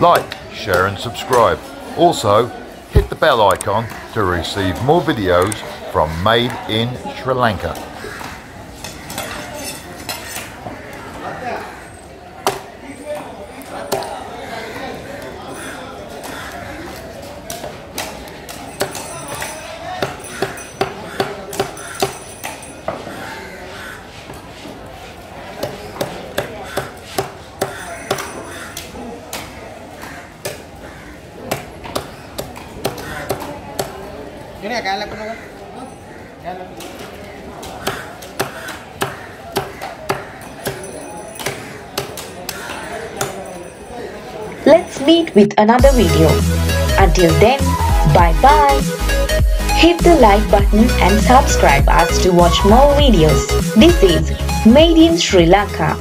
Like, share and subscribe. Also, hit the bell icon to receive more videos from Made in Sri Lanka. Let's meet with another video. Until then, bye bye. Hit the like button and subscribe us to watch more videos. This is Made in Sri Lanka.